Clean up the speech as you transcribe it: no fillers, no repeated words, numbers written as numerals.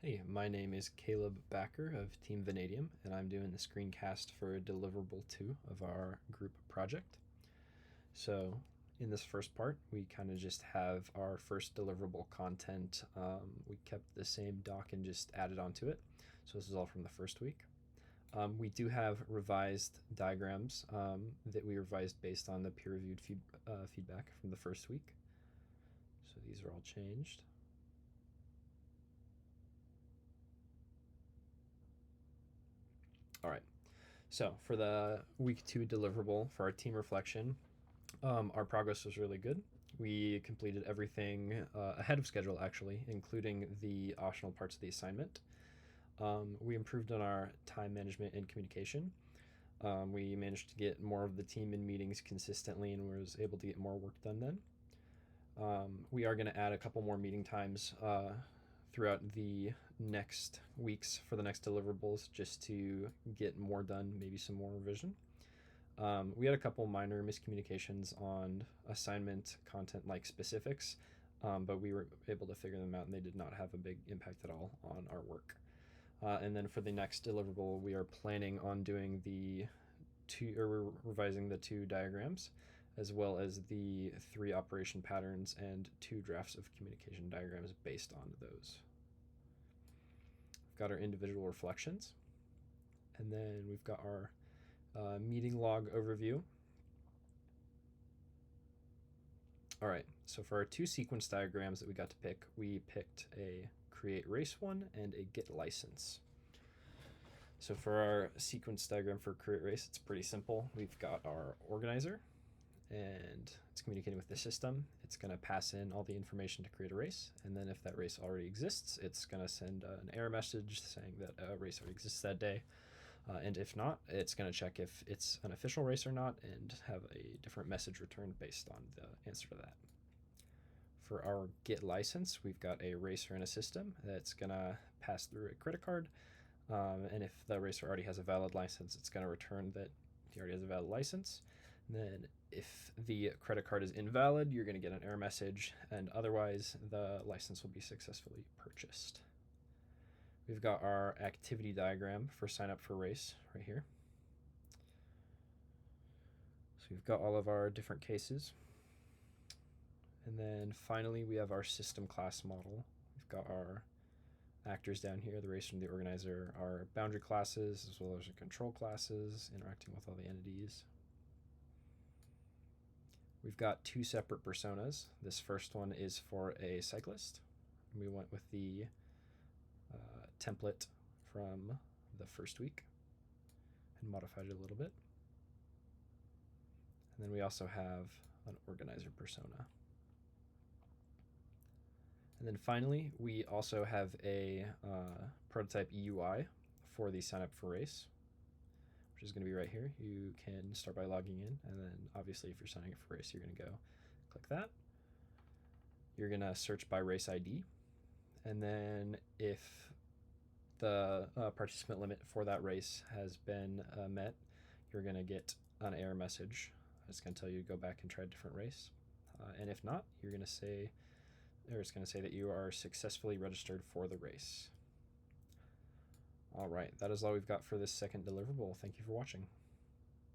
Hey, my name is Caleb Backer of Team Vanadium, and I'm doing the screencast for Deliverable 2 of our group project. So in this first part, we kind of just have our first deliverable content. We kept the same doc and just added onto it. So this is all from the first week. We do have revised diagrams that we revised based on the peer-reviewed feedback from the first week. So these are all changed. All right, so for the week 2 deliverable for our team reflection, our progress was really good. We completed everything ahead of schedule, actually, including the optional parts of the assignment. We improved on our time management and communication. We managed to get more of the team in meetings consistently and was able to get more work done then. We are going to add a couple more meeting times throughout the next weeks for the next deliverables just to get more done, maybe some more revision. We had a couple minor miscommunications on assignment content like specifics, but we were able to figure them out and they did not have a big impact at all on our work. And then for the next deliverable, we are planning on doing we're revising the 2 diagrams, as well as the 3 operation patterns and 2 drafts of communication diagrams based on those. We've got our individual reflections, and then we've got our meeting log overview. All right, so for our 2 sequence diagrams that we got to pick, we picked a create race one and a get license. So for our sequence diagram for create race, it's pretty simple. We've got our organizer, and it's communicating with the system. It's going to pass in all the information to create a race, and then if that race already exists, it's going to send an error message saying that a race already exists that day. And if not, it's going to check if it's an official race or not and have a different message returned based on the answer to that. For our get license, we've got a racer in a system that's going to pass through a credit card. And if the racer already has a valid license, it's going to return that he already has a valid license. And then if the credit card is invalid, you're going to get an error message, and otherwise the license will be successfully purchased. We've got our activity diagram for sign up for race right here. So we've got all of our different cases. And then finally, we have our system class model. We've got our actors down here, the racer and the organizer, our boundary classes, as well as our control classes, interacting with all the entities. We've got 2 separate personas. This first one is for a cyclist. We went with the template from the first week and modified it a little bit. And then we also have an organizer persona. And then finally, we also have a prototype UI for the sign up for race, which is going to be right here. You can start by logging in, and then obviously if you're signing up for race, you're going to go click that. You're going to search by race ID, and then if the participant limit for that race has been met, you're going to get an error message. It's going to tell you to go back and try a different race. And if not, you're going to say, or it's going to say that you are successfully registered for the race. All right, that is all we've got for this second deliverable. Thank you for watching.